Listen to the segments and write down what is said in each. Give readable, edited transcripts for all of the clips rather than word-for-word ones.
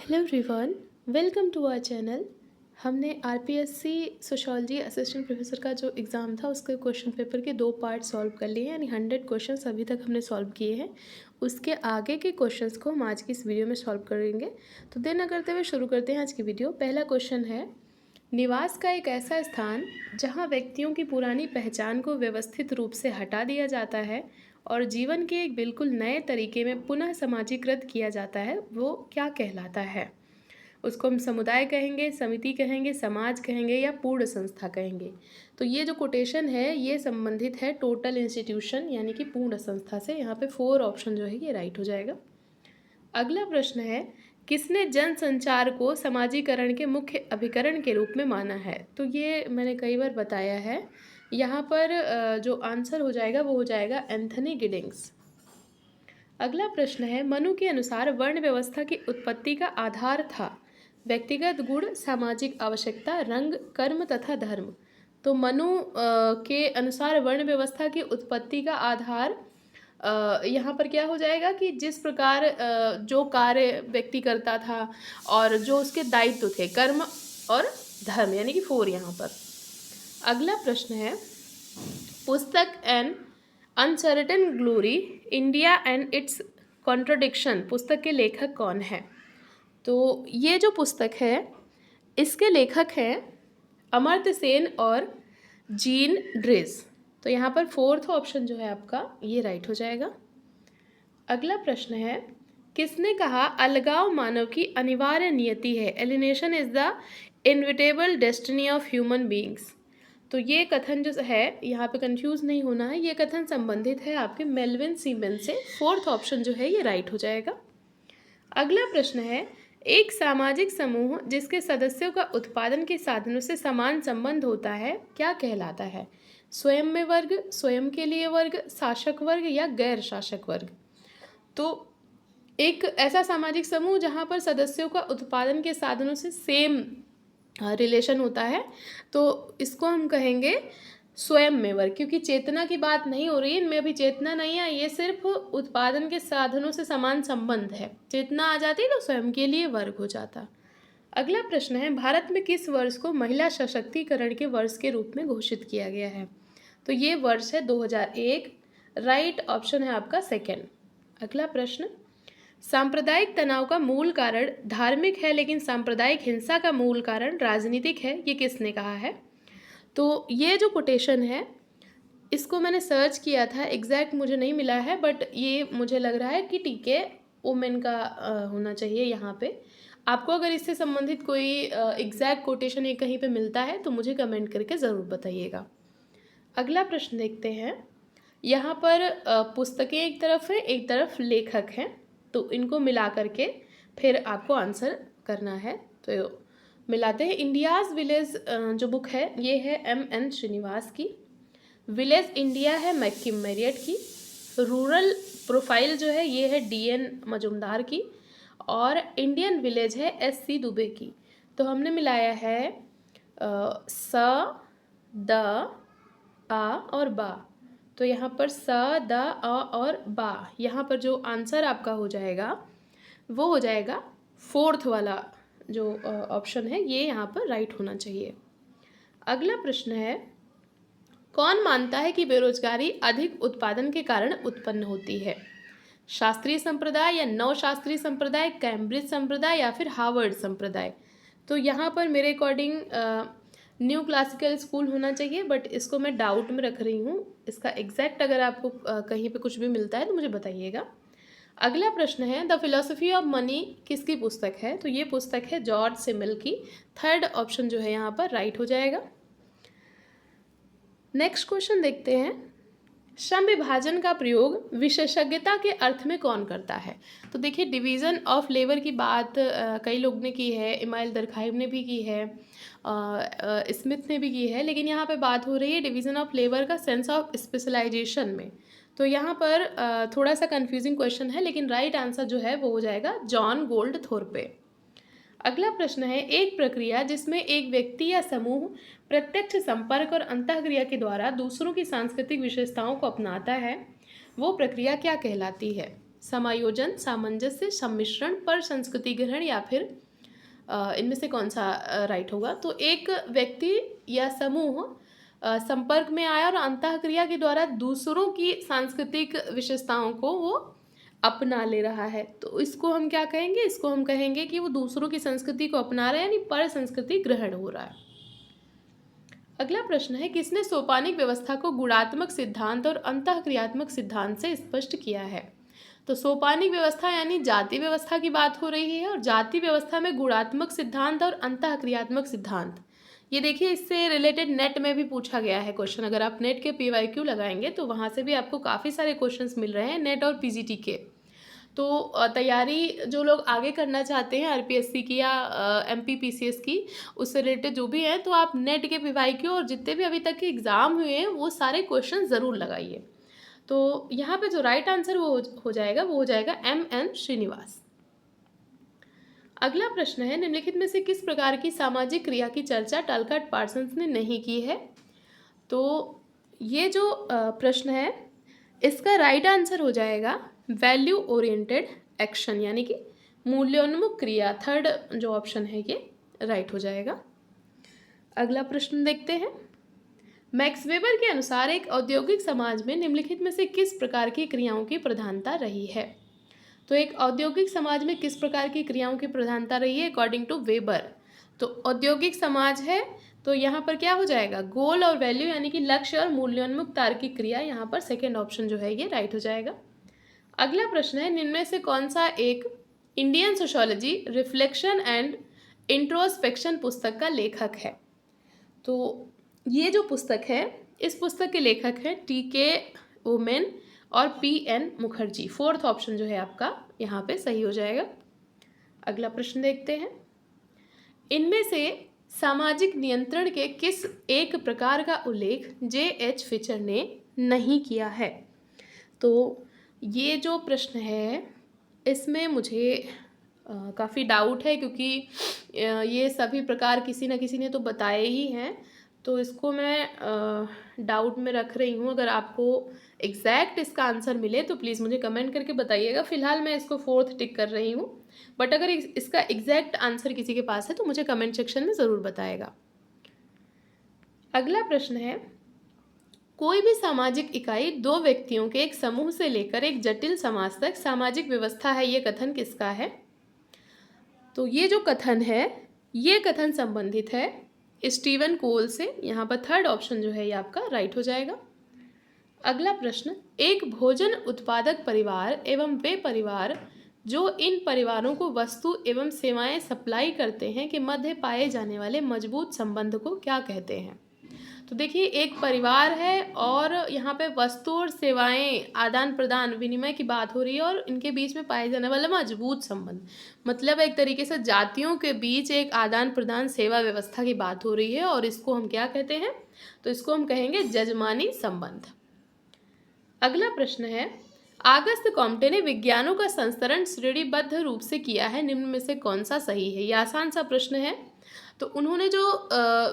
Hello everyone, welcome to our channel. हमने RPSC sociology assistant professor का जो exam था उसके क्वेश्चन पेपर के 2 पार्ट सॉल्व कर लिए हैं, यानी 100 क्वेश्चंस अभी तक हमने सॉल्व किए हैं। उसके आगे के क्वेश्चंस को हम आज की इस वीडियो में सॉल्व करेंगे। तो देर न करते हुए शुरू करते हैं आज की वीडियो। पहला क्वेश्चन है, निवास का एक ऐसा स्थान जहाँ व्यक्तियों की पुरानी पहचान को व्यवस्थित रूप से हटा दिया जाता है और जीवन के एक बिल्कुल नए तरीके में पुनः समाजीकृत किया जाता है, वो क्या कहलाता है? उसको हम समुदाय कहेंगे, समिति कहेंगे, समाज कहेंगे या पूर्ण संस्था कहेंगे। तो ये जो कोटेशन है ये संबंधित है टोटल इंस्टीट्यूशन यानी कि पूर्ण संस्था से। यहाँ पे 4 ऑप्शन जो है ये राइट हो जाएगा। अगला प्रश्न है, किसने जनसंचार को समाजीकरण के मुख्य अभिकरण के रूप में माना है? तो ये मैंने कई बार बताया है। यहाँ पर जो आंसर हो जाएगा वो हो जाएगा एंथनी गिडिंग्स। अगला प्रश्न है, मनु के अनुसार वर्ण व्यवस्था की उत्पत्ति का आधार था व्यक्तिगत गुण, सामाजिक आवश्यकता, रंग, कर्म तथा धर्म। तो मनु के अनुसार वर्ण व्यवस्था की उत्पत्ति का आधार यहाँ पर क्या हो जाएगा कि जिस प्रकार जो कार्य व्यक्ति करता था और जो उसके दायित्व थे, कर्म और धर्म, यानी कि 4 यहाँ पर। अगला प्रश्न है, पुस्तक N uncertain glory India and it's contradiction पुस्तक के लेखक कौन है? तो ये जो पुस्तक है इसके लेखक हैं अमर्त्य सेन और जीन ड्रेस। तो यहाँ पर 4th ऑप्शन जो है आपका ये राइट हो जाएगा। अगला प्रश्न है, किसने कहा अलगाव मानव की अनिवार्य नियति है? Alienation is the inevitable destiny of human beings. तो ये कथन जो है यहाँ पे कंफ्यूज नहीं होना है, ये कथन संबंधित है आपके मेल्विन सीमेन से। 4th ऑप्शन जो है ये राइट हो जाएगा। अगला प्रश्न है, एक सामाजिक समूह जिसके सदस्यों का उत्पादन के साधनों से समान संबंध होता है क्या कहलाता है? स्वयं में वर्ग, स्वयं के लिए वर्ग, शासक वर्ग या गैर शासक वर्ग। तो एक ऐसा सामाजिक समूह जहाँ पर सदस्यों का उत्पादन के साधनों से सेम रिलेशन होता है, तो इसको हम कहेंगे स्वयं में वर्ग, क्योंकि चेतना की बात नहीं हो रही है, इनमें अभी चेतना नहीं है, ये सिर्फ उत्पादन के साधनों से समान संबंध है। चेतना आ जाती तो स्वयं के लिए वर्ग हो जाता। अगला प्रश्न है, भारत में किस वर्ष को महिला सशक्तिकरण के वर्ष के रूप में घोषित किया गया है? तो ये वर्ष है 2001। राइट ऑप्शन है आपका 2nd। अगला प्रश्न, सांप्रदायिक तनाव का मूल कारण धार्मिक है लेकिन सांप्रदायिक हिंसा का मूल कारण राजनीतिक है, ये किसने कहा है? तो ये जो कोटेशन है इसको मैंने सर्च किया था, एग्जैक्ट मुझे नहीं मिला है, बट ये मुझे लग रहा है कि टीके ओमेन का होना चाहिए यहाँ पे। आपको अगर इससे संबंधित कोई एग्जैक्ट कोटेशन ये कहीं पे मिलता है तो मुझे कमेंट करके ज़रूर बताइएगा। अगला प्रश्न देखते हैं, यहाँ पर पुस्तकें एक तरफ है, एक तरफ लेखक हैं, तो इनको मिला करके फिर आपको आंसर करना है। तो मिलाते हैं। इंडियाज़ विलेज जो बुक है ये है M.N. श्रीनिवास की। विलेज इंडिया है मैकिम मैरियट की। रूरल प्रोफाइल जो है ये है D.N. मजुमदार की। और इंडियन विलेज है S.C. दुबे की। तो हमने मिलाया है स, द, आ और बा। तो यहाँ पर स, द, अ और बा। यहाँ पर जो आंसर आपका हो जाएगा वो हो जाएगा 4th वाला जो ऑप्शन है ये यहाँ पर राइट होना चाहिए। अगला प्रश्न है, कौन मानता है कि बेरोजगारी अधिक उत्पादन के कारण उत्पन्न होती है? शास्त्रीय संप्रदाय या नवशास्त्रीय संप्रदाय, कैम्ब्रिज संप्रदाय या फिर हार्वर्ड संप्रदाय। तो यहाँ पर मेरे अकॉर्डिंग न्यू क्लासिकल स्कूल होना चाहिए, बट इसको मैं डाउट में रख रही हूँ। इसका एग्जैक्ट अगर आपको कहीं पे कुछ भी मिलता है तो मुझे बताइएगा। अगला प्रश्न है, द फिलॉसफी ऑफ मनी किसकी पुस्तक है? तो ये पुस्तक है जॉर्ज सिमिल की। 3rd ऑप्शन जो है यहाँ पर राइट हो जाएगा। नेक्स्ट क्वेश्चन देखते हैं, श्रम विभाजन का प्रयोग विशेषज्ञता के अर्थ में कौन करता है? तो देखिए, डिवीज़न ऑफ लेबर की बात कई लोग ने की है, इमाइल दरखाइम ने भी की है, स्मिथ ने भी की है, लेकिन यहाँ पे बात हो रही है डिवीज़न ऑफ लेबर का सेंस ऑफ स्पेशलाइजेशन में। तो यहाँ पर थोड़ा सा कंफ्यूजिंग क्वेश्चन है, लेकिन राइट आंसर जो है वो हो जाएगा जॉन गोल्डथोर्पे। अगला प्रश्न है, एक प्रक्रिया जिसमें एक व्यक्ति या समूह प्रत्यक्ष संपर्क और अंतःक्रिया के द्वारा दूसरों की सांस्कृतिक विशेषताओं को अपनाता है, वो प्रक्रिया क्या कहलाती है? समायोजन, सामंजस्य, सम्मिश्रण, पर संस्कृति ग्रहण या फिर इनमें से कौन सा राइट होगा। तो एक व्यक्ति या समूह संपर्क में आया और अंतःक्रिया के द्वारा दूसरों की सांस्कृतिक विशेषताओं को वो अपना ले रहा है, तो इसको हम क्या कहेंगे, इसको हम कहेंगे कि वो दूसरों की संस्कृति को अपना रहा है, यानी पर संस्कृति ग्रहण हो रहा है। अगला प्रश्न है, किसने सोपानिक व्यवस्था को गुणात्मक सिद्धांत और अंतःक्रियात्मक सिद्धांत से स्पष्ट किया है। तो सोपानिक व्यवस्था यानी जाति व्यवस्था की बात हो रही है, और जाति व्यवस्था में गुणात्मक सिद्धांत और अंतःक्रियात्मक सिद्धांत, ये देखिए इससे रिलेटेड नेट में भी पूछा गया है क्वेश्चन। अगर आप नेट के PYQ लगाएंगे तो वहाँ से भी आपको काफ़ी सारे क्वेश्चंस मिल रहे हैं, नेट और PGT के। तो तैयारी जो लोग आगे करना चाहते हैं RPSC की या MP PCS की, उससे रिलेटेड जो भी है, तो आप नेट के PYQ और जितने भी अभी तक के एग्ज़ाम हुए हैं वो सारे क्वेश्चन ज़रूर लगाइए। तो यहाँ पे जो राइट आंसर वो हो जाएगा, वो हो जाएगा MN श्रीनिवास। अगला प्रश्न है, निम्नलिखित में से किस प्रकार की सामाजिक क्रिया की चर्चा टलकट पार्सन्स ने नहीं की है। तो ये जो प्रश्न है इसका राइट आंसर हो जाएगा वैल्यू ओरिएंटेड एक्शन, यानी कि मूल्योन्मुख क्रिया। थर्ड जो ऑप्शन है ये राइट हो जाएगा। अगला प्रश्न देखते हैं, मैक्स वेबर के अनुसार एक औद्योगिक समाज में निम्नलिखित में से किस प्रकार की क्रियाओं की प्रधानता रही है। तो एक औद्योगिक समाज में किस प्रकार की क्रियाओं की प्रधानता रही है अकॉर्डिंग टू वेबर। तो औद्योगिक समाज है तो यहाँ पर क्या हो जाएगा, गोल और वैल्यू यानी कि लक्ष्य और मूल्योन्मुख तार्किक क्रिया, यहाँ पर सेकेंड ऑप्शन जो है ये राइट हो जाएगा। अगला प्रश्न है, निम्न में से कौन सा एक Indian sociology reflection and introspection पुस्तक का लेखक है। तो ये जो पुस्तक है, इस पुस्तक के लेखक हैं TK ओमेन और PN मुखर्जी। फोर्थ ऑप्शन जो है आपका यहाँ पे सही हो जाएगा। अगला प्रश्न देखते हैं, इनमें से सामाजिक नियंत्रण के किस एक प्रकार का उल्लेख J.H. फिचर ने नहीं किया है। तो ये जो प्रश्न है इसमें मुझे काफ़ी डाउट है, क्योंकि ये सभी प्रकार किसी न किसी ने तो बताए ही हैं, तो इसको मैं डाउट में रख रही हूँ। अगर आपको एग्जैक्ट इसका आंसर मिले तो प्लीज़ मुझे कमेंट करके बताइएगा। फिलहाल मैं इसको फोर्थ टिक कर रही हूँ, बट अगर इसका एग्जैक्ट आंसर किसी के पास है तो मुझे कमेंट सेक्शन में ज़रूर बताएगा। अगला प्रश्न है, कोई भी सामाजिक इकाई दो व्यक्तियों के एक समूह से लेकर एक जटिल समाज तक सामाजिक व्यवस्था है, ये कथन किसका है। तो ये जो कथन है ये कथन संबंधित है स्टीवन कोल से। यहाँ पर थर्ड ऑप्शन जो है ये आपका राइट हो जाएगा। अगला प्रश्न, एक भोजन उत्पादक परिवार एवं वे परिवार जो इन परिवारों को वस्तु एवं सेवाएं सप्लाई करते हैं के मध्य पाए जाने वाले मजबूत संबंध को क्या कहते हैं। तो देखिए एक परिवार है और यहाँ पे वस्तु और सेवाएं आदान प्रदान विनिमय की बात हो रही है, और इनके बीच में पाए जाने वाला मजबूत संबंध, मतलब एक तरीके से जातियों के बीच एक आदान प्रदान सेवा व्यवस्था की बात हो रही है, और इसको हम क्या कहते हैं, तो इसको हम कहेंगे जजमानी संबंध। अगला प्रश्न है, आगस्त कॉम्टे ने विज्ञानों का संस्तरण श्रेणीबद्ध रूप से किया है, निम्न में से कौन सा सही है। यह आसान सा प्रश्न है। तो उन्होंने जो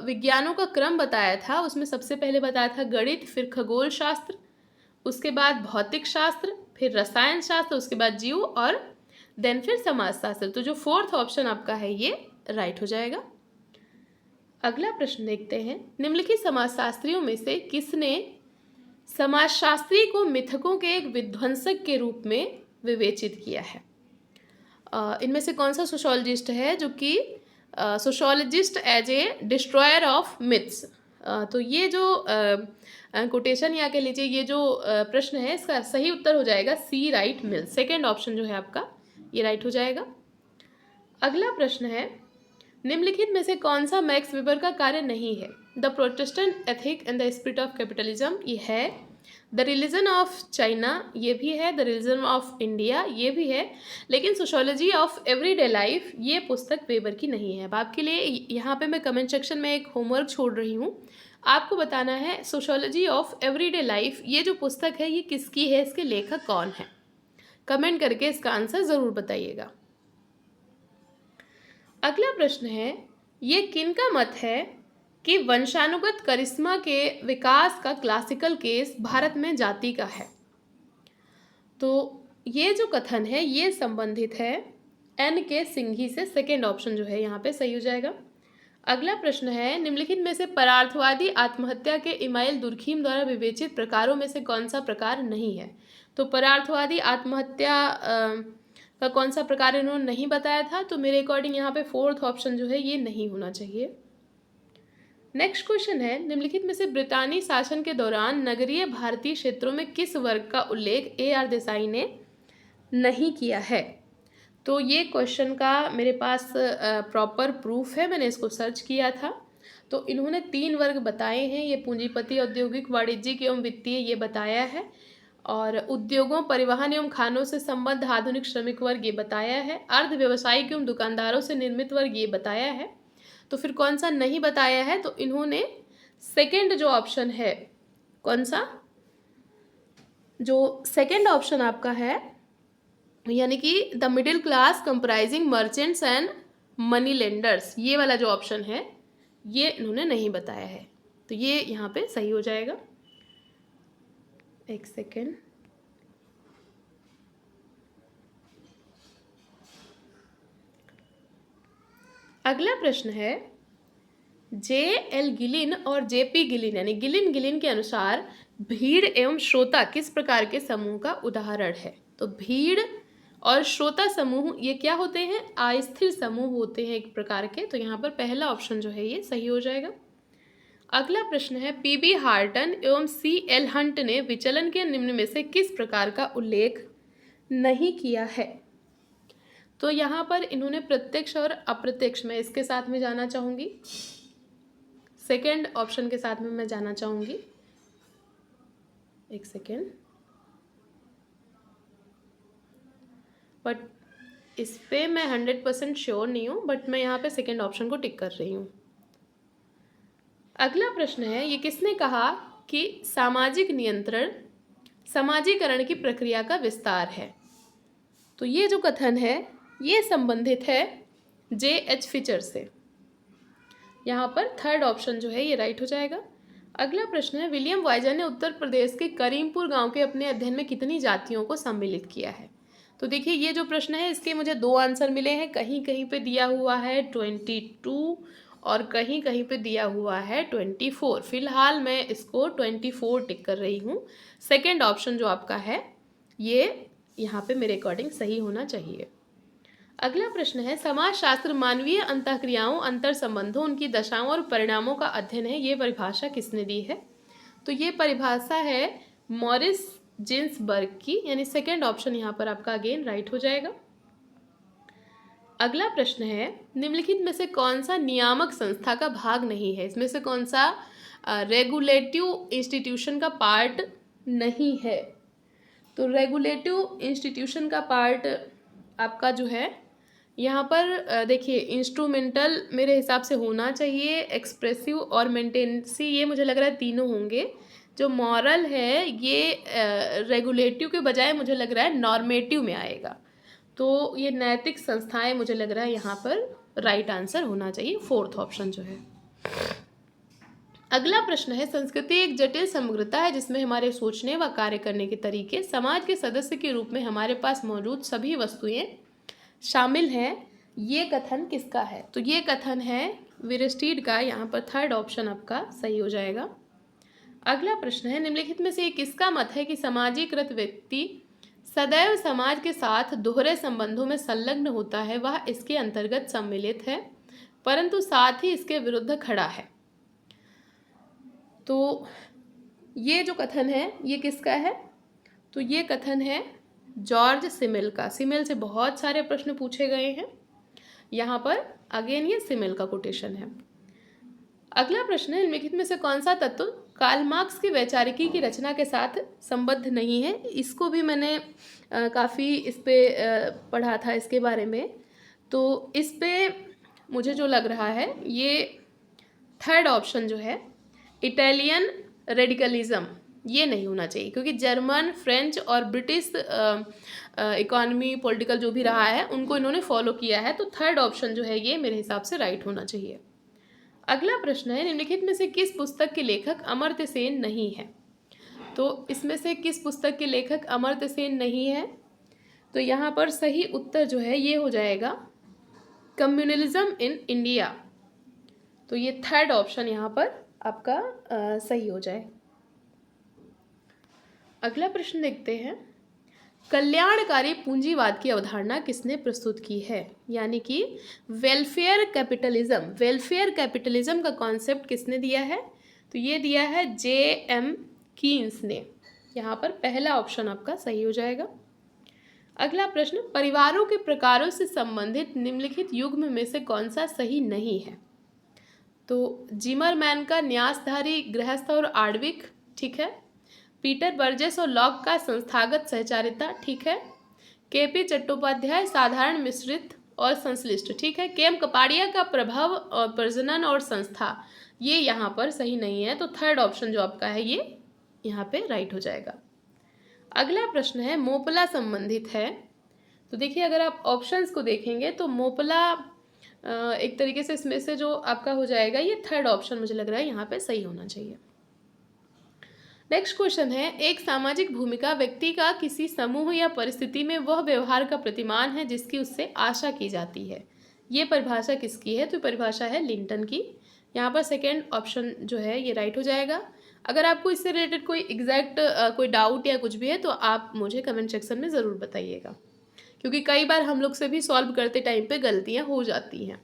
विज्ञानों का क्रम बताया था उसमें सबसे पहले बताया था गणित, फिर खगोल शास्त्र, उसके बाद भौतिक शास्त्र, फिर रसायन शास्त्र, उसके बाद जीव, और देन फिर समाजशास्त्र। तो जो फोर्थ ऑप्शन आपका है ये राइट हो जाएगा। अगला प्रश्न देखते हैं, निम्नलिखित समाजशास्त्रियों में से किसने समाजशास्त्री को मिथकों के एक विध्वंसक के रूप में विवेचित किया है। इनमें से कौन सा सोशोलॉजिस्ट है जो कि sociologist as a destroyer of myths. तो ये जो कोटेशन या कह लीजिए ये जो प्रश्न है इसका सही उत्तर हो जाएगा C राइट मिल। सेकेंड ऑप्शन जो है आपका ये राइट हो जाएगा। अगला प्रश्न है, निम्नलिखित में से कौन सा मैक्स वेबर का कार्य नहीं है। The Protestant ethic and the spirit of capitalism ये है, द रिलीजन ऑफ चाइना ये भी है, द रिलीजन ऑफ इंडिया ये भी है, लेकिन सोशोलॉजी ऑफ एवरीडे लाइफ ये पुस्तक वेबर की नहीं है। अब आपके लिए यहाँ पे मैं कमेंट सेक्शन में एक होमवर्क छोड़ रही हूँ, आपको बताना है सोशोलॉजी ऑफ एवरीडे लाइफ ये जो पुस्तक है ये किसकी है, इसके लेखक कौन है। कमेंट करके इसका आंसर ज़रूर बताइएगा। अगला प्रश्न है, ये किनका मत है कि वंशानुगत करिश्मा के विकास का क्लासिकल केस भारत में जाति का है। तो ये जो कथन है ये संबंधित है एन के सिंघी से। सेकेंड ऑप्शन जो है यहाँ पे सही हो जाएगा। अगला प्रश्न है, निम्नलिखित में से परार्थवादी आत्महत्या के इमाइल दुर्खीम द्वारा विवेचित प्रकारों में से कौन सा प्रकार नहीं है? तो परार्थवादी आत्महत्या का कौन सा प्रकार इन्होंने नहीं बताया था, तो मेरे अकॉर्डिंग यहाँ पे फोर्थ ऑप्शन जो है ये नहीं होना चाहिए। नेक्स्ट क्वेश्चन है, निम्नलिखित में से ब्रितानी शासन के दौरान नगरीय भारतीय क्षेत्रों में किस वर्ग का उल्लेख AR देसाई ने नहीं किया है? तो ये क्वेश्चन का मेरे पास प्रॉपर प्रूफ है, मैंने इसको सर्च किया था। तो इन्होंने 3 वर्ग बताए हैं, ये पूंजीपति, औद्योगिक, वाणिज्यिक एवं वित्तीय ये बताया है, और उद्योगों, परिवहन एवं खानों से संबद्ध आधुनिक श्रमिक वर्ग ये बताया है, अर्ध व्यावसायिक एवं दुकानदारों से निर्मित वर्ग ये बताया है। तो फिर कौन सा नहीं बताया है? तो इन्होंने सेकेंड जो ऑप्शन है, कौन सा, जो सेकेंड ऑप्शन आपका है, यानी कि the middle class comprising merchants and money lenders, ये वाला जो ऑप्शन है ये इन्होंने नहीं बताया है। तो ये यहाँ पे सही हो जाएगा। एक सेकेंड, अगला प्रश्न है, JL गिलिन और JP गिलिन यानी गिलिन के अनुसार भीड़ एवं श्रोता किस प्रकार के समूह का उदाहरण है? तो भीड़ और श्रोता समूह ये क्या होते हैं? अस्थिर समूह होते हैं एक प्रकार के। तो यहाँ पर पहला ऑप्शन जो है ये सही हो जाएगा। अगला प्रश्न है, PB हार्टन एवं CL हंट ने विचलन के निम्न में से किस प्रकार का उल्लेख नहीं किया है? तो यहाँ पर इन्होंने प्रत्यक्ष और अप्रत्यक्ष, मैं इसके साथ में जाना चाहूँगी, सेकेंड ऑप्शन के साथ में मैं जाना चाहूँगी। एक सेकेंड, बट इस पे मैं 100% श्योर नहीं हूँ, बट मैं यहाँ पे सेकेंड ऑप्शन को टिक कर रही हूँ। अगला प्रश्न है, ये किसने कहा कि सामाजिक नियंत्रण समाजीकरण की प्रक्रिया का विस्तार है? तो ये जो कथन है ये संबंधित है JH फिचर से। यहाँ पर थर्ड ऑप्शन जो है ये राइट हो जाएगा। अगला प्रश्न है, विलियम वाइजर ने उत्तर प्रदेश के करीमपुर गांव के अपने अध्ययन में कितनी जातियों को सम्मिलित किया है? तो देखिए ये जो प्रश्न है इसके मुझे 2 आंसर मिले हैं, कहीं कहीं पे दिया हुआ है 22 और कहीं कहीं पे दिया हुआ है 24। फिलहाल मैं इसको 24 टिक कर रही हूँ। सेकेंड ऑप्शन जो आपका है ये यहाँ पे मेरे अकॉर्डिंग सही होना चाहिए। अगला प्रश्न है, समाजशास्त्र मानवीय अंतःक्रियाओं, अंतर संबंधों, उनकी दशाओं और परिणामों का अध्ययन है, ये परिभाषा किसने दी है? तो ये परिभाषा है मॉरिस जिन्सबर्ग की, यानी सेकेंड ऑप्शन यहाँ पर आपका अगेन राइट हो जाएगा। अगला प्रश्न है, निम्नलिखित में से कौन सा नियामक संस्था का भाग नहीं है? इसमें से कौन सा रेगुलेटिव इंस्टीट्यूशन का पार्ट नहीं है? तो रेगुलेटिव इंस्टीट्यूशन का पार्ट आपका जो है यहाँ पर देखिए इंस्ट्रूमेंटल मेरे हिसाब से होना चाहिए, एक्सप्रेसिव और मेंटेनेंसी, ये मुझे लग रहा है तीनों होंगे। जो मॉरल है ये रेगुलेटिव के बजाय मुझे लग रहा है नॉर्मेटिव में आएगा। तो ये नैतिक संस्थाएं मुझे लग रहा है यहाँ पर राइट आंसर होना चाहिए, फोर्थ ऑप्शन जो है। अगला प्रश्न है, संस्कृति एक जटिल समग्रता है जिसमें हमारे सोचने व कार्य करने के तरीके, समाज के सदस्य के रूप में हमारे पास मौजूद सभी वस्तुएं शामिल हैं, ये कथन किसका है? तो ये कथन है विरस्टीड का, यहाँ पर थर्ड ऑप्शन आपका सही हो जाएगा। अगला प्रश्न है, निम्नलिखित में से ये किसका मत है कि समाजीकृत व्यक्ति सदैव समाज के साथ दोहरे संबंधों में संलग्न होता है, वह इसके अंतर्गत सम्मिलित है परंतु साथ ही इसके विरुद्ध खड़ा है? तो ये जो कथन है ये किसका है? तो ये कथन है जॉर्ज सिमेल का। सिमेल से बहुत सारे प्रश्न पूछे गए हैं, यहाँ पर अगेन ये सिमेल का कोटेशन है। अगला प्रश्न है, निम्नलिखित में से कौन सा तत्व कार्ल मार्क्स की वैचारिकी की रचना के साथ संबद्ध नहीं है? इसको भी मैंने काफ़ी इस पे पढ़ा था इसके बारे में, तो इस पे मुझे जो लग रहा है ये थर्ड ऑप्शन जो है इटालियन रेडिकलिज्म, ये नहीं होना चाहिए, क्योंकि जर्मन, फ्रेंच और ब्रिटिश इकोनॉमी पॉलिटिकल जो भी रहा है उनको इन्होंने फॉलो किया है। तो थर्ड ऑप्शन जो है ये मेरे हिसाब से राइट होना चाहिए। अगला प्रश्न है, निम्नलिखित में से किस पुस्तक के लेखक अमर्त्य सेन नहीं है? तो इसमें से किस पुस्तक के लेखक अमर्त्य सेन नहीं है? तो यहाँ पर सही उत्तर जो है ये हो जाएगा कम्युनलिज्म इन इंडिया। तो ये थर्ड ऑप्शन यहाँ पर आपका सही हो जाए। अगला प्रश्न देखते हैं, कल्याणकारी पूंजीवाद की अवधारणा किसने प्रस्तुत की है? यानी कि वेलफेयर कैपिटलिज्म का कॉन्सेप्ट किसने दिया है? तो ये दिया है J.M. कीन्स ने। यहाँ पर पहला ऑप्शन आपका सही हो जाएगा। अगला प्रश्न, परिवारों के प्रकारों से संबंधित निम्नलिखित युग्म में से कौन सा सही नहीं है? तो जिमरमैन का न्यासधारी, गृहस्थ और आणविक, ठीक है। पीटर बर्जेस और लॉक का संस्थागत सहचारिता, ठीक है। केपी चट्टोपाध्याय साधारण, मिश्रित और संश्लिष्ट, ठीक है। केम कपाड़िया का प्रभाव और प्रजनन और संस्था, ये यहाँ पर सही नहीं है। तो थर्ड ऑप्शन जो आपका है ये यहाँ पे राइट हो जाएगा। अगला प्रश्न है, मोपला संबंधित है। तो देखिए अगर आप ऑप्शंस को देखेंगे तो मोपला एक तरीके से इसमें से जो आपका हो जाएगा ये थर्ड ऑप्शन मुझे लग रहा है यहाँ पे सही होना चाहिए। नेक्स्ट क्वेश्चन है, एक सामाजिक भूमिका व्यक्ति का किसी समूह या परिस्थिति में वह व्यवहार का प्रतिमान है जिसकी उससे आशा की जाती है। ये परिभाषा किसकी है? तो परिभाषा है लिंटन की। यहाँ पर सेकेंड ऑप्शन जो है ये राइट हो जाएगा। अगर आपको इससे रिलेटेड कोई एग्जैक्ट कोई डाउट या कुछ भी है तो आप मुझे कमेंट सेक्शन में ज़रूर बताइएगा, क्योंकि कई बार हम लोग से भी सॉल्व करते टाइम पे गलतियाँ हो जाती हैं।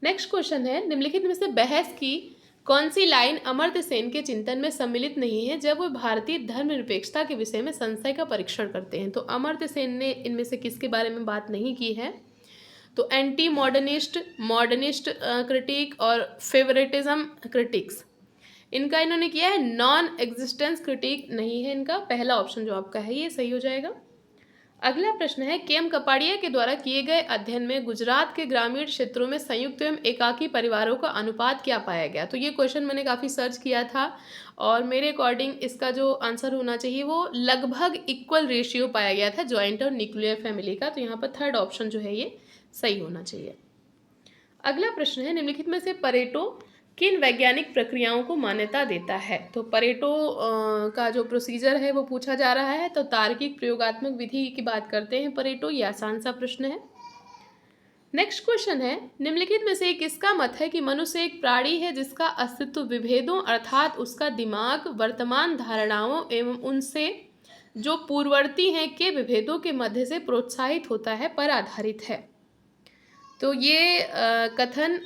नेक्स्ट क्वेश्चन है, निम्नलिखित में से बहस की कौन सी लाइन अमर्त्य सेन के चिंतन में सम्मिलित नहीं है जब वह भारतीय धर्मनिरपेक्षता के विषय में संशय का परीक्षण करते हैं? तो अमर्त्य सेन ने इनमें से किसके बारे में बात नहीं की है? तो एंटी मॉडर्निस्ट, मॉडर्निस्ट क्रिटिक और फेवरेटिज्म क्रिटिक्स, इनका इन्होंने किया है नॉन एग्जिस्टेंस क्रिटिक नहीं है इनका। पहला ऑप्शन जो आपका है ये सही हो जाएगा। अगला प्रश्न है, केम कपाड़िया के द्वारा किए गए अध्ययन में गुजरात के ग्रामीण क्षेत्रों में संयुक्त एवं एकाकी परिवारों का अनुपात क्या पाया गया? तो ये क्वेश्चन मैंने काफ़ी सर्च किया था और मेरे अकॉर्डिंग इसका जो आंसर होना चाहिए वो लगभग इक्वल रेशियो पाया गया था जॉइंट और न्यूक्लियर फैमिली का। तो यहाँ पर थर्ड ऑप्शन जो है ये सही होना चाहिए। अगला प्रश्न है, निम्नलिखित में से परेटो किन वैज्ञानिक प्रक्रियाओं को मान्यता देता है? तो परेटो का जो प्रोसीजर है वो पूछा जा रहा है। तो तार्किक प्रयोगात्मक विधि की बात करते हैं परेटो, ये आसान सा प्रश्न है। नेक्स्ट क्वेश्चन है, निम्नलिखित में से किसका मत है कि मनुष्य एक प्राणी है जिसका अस्तित्व विभेदों अर्थात उसका दिमाग वर्तमान धारणाओं एवं उनसे जो पूर्ववर्ती हैं के विभेदों के मध्य से प्रोत्साहित होता है पर आधारित है? तो ये कथन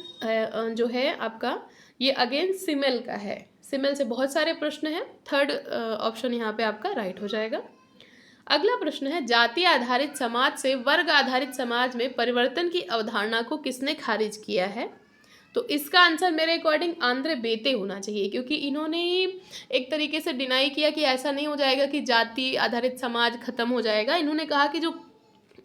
जो है आपका ये अगेन सिमेल का है। सिमेल से बहुत सारे प्रश्न हैं। थर्ड ऑप्शन यहाँ पे आपका राइट हो जाएगा। अगला प्रश्न है, जाति आधारित समाज से वर्ग आधारित समाज में परिवर्तन की अवधारणा को किसने खारिज किया है? तो इसका आंसर मेरे अकॉर्डिंग आंद्रे बेते होना चाहिए, क्योंकि इन्होंने एक तरीके से डिनाई किया कि ऐसा नहीं हो जाएगा कि जाति आधारित समाज खत्म हो जाएगा। इन्होंने कहा कि जो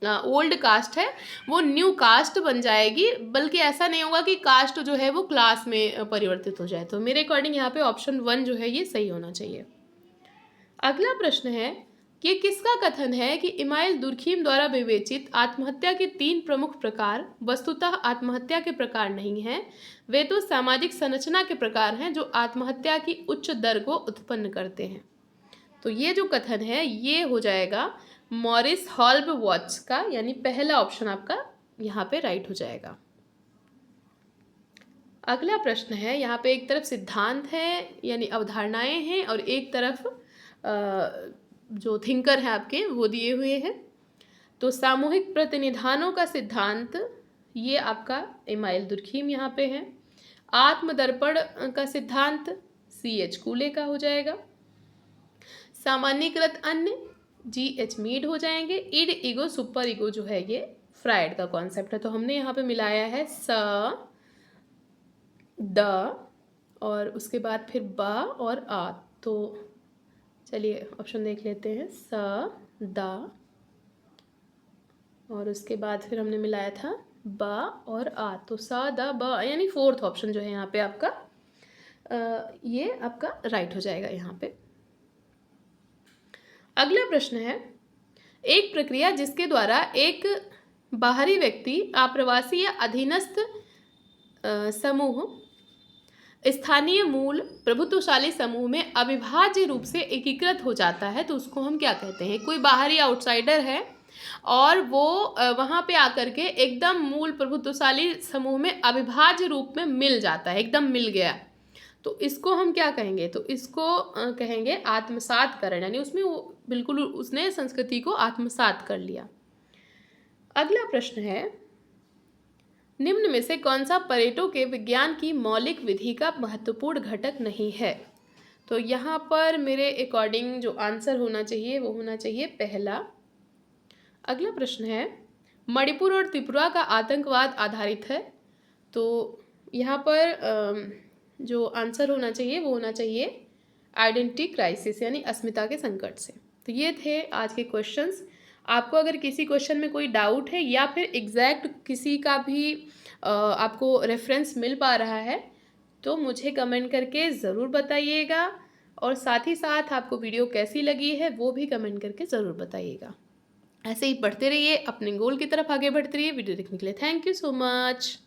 ओल्ड कास्ट है वो न्यू कास्ट बन जाएगी, बल्कि ऐसा नहीं होगा कि कास्ट जो है वो क्लास में परिवर्तित हो जाए। तो मेरे अकॉर्डिंग यहाँ पे ऑप्शन 1 जो है ये सही होना चाहिए। अगला प्रश्न है कि किसका कथन है कि इमाइल दुर्खीम द्वारा विवेचित आत्महत्या के 3 प्रमुख प्रकार वस्तुतः आत्महत्या के प्रकार नहीं हैं, वे तो सामाजिक संरचना के प्रकार हैं जो आत्महत्या की उच्च दर को उत्पन्न करते हैं? तो ये जो कथन है ये हो जाएगा मॉरिस हॉल्बवॉट्स का, यानी पहला ऑप्शन आपका यहाँ पे राइट हो जाएगा। अगला प्रश्न है, यहाँ पे एक तरफ सिद्धांत है यानी अवधारणाएं हैं और एक तरफ जो थिंकर है आपके वो दिए हुए हैं। तो सामूहिक प्रतिनिधानों का सिद्धांत ये आपका इमाइल दुर्खीम यहाँ पे है। आत्मदर्पण का सिद्धांत C.H. कूले का हो जाएगा। सामान्यीकृत अन्य G.H. मीड हो जाएंगे। इड ईगो सुपर ईगो जो है ये फ्राइड का कॉन्सेप्ट है। तो हमने यहाँ पे मिलाया है स, द और उसके बाद फिर ब और आ। तो चलिए ऑप्शन देख लेते हैं, स, द और उसके बाद फिर हमने मिलाया था ब और आ। तो स, द, ब यानी फोर्थ ऑप्शन जो है यहाँ पे आपका ये आपका राइट हो जाएगा यहाँ पे। अगला प्रश्न है, एक प्रक्रिया जिसके द्वारा एक बाहरी व्यक्ति आप्रवासी या अधीनस्थ समूह स्थानीय मूल प्रभुत्वशाली समूह में अविभाज्य रूप से एकीकृत हो जाता है तो उसको हम क्या कहते हैं? कोई बाहरी आउटसाइडर है और वो वहाँ पे आकर के एकदम मूल प्रभुत्वशाली समूह में अविभाज्य रूप में मिल जाता है, एकदम मिल गया। तो इसको हम क्या कहेंगे? तो इसको कहेंगे आत्मसात करण, यानी उसमें वो बिल्कुल उसने संस्कृति को आत्मसात कर लिया। अगला प्रश्न है, निम्न में से कौन सा परेटो के विज्ञान की मौलिक विधि का महत्वपूर्ण घटक नहीं है? तो यहाँ पर मेरे अकॉर्डिंग जो आंसर होना चाहिए वो होना चाहिए पहला। अगला प्रश्न है, मणिपुर और त्रिपुरा का आतंकवाद आधारित है। तो यहाँ पर जो आंसर होना चाहिए वो होना चाहिए आइडेंटिटी क्राइसिस, यानी अस्मिता के संकट से। तो ये थे आज के क्वेश्चंस। आपको अगर किसी क्वेश्चन में कोई डाउट है या फिर एग्जैक्ट किसी का भी आपको रेफरेंस मिल पा रहा है तो मुझे कमेंट करके ज़रूर बताइएगा, और साथ ही साथ आपको वीडियो कैसी लगी है वो भी कमेंट करके ज़रूर बताइएगा। ऐसे ही पढ़ते रहिए, अपने गोल की तरफ आगे बढ़ते रहिए। वीडियो देखने के लिए थैंक यू सो मच।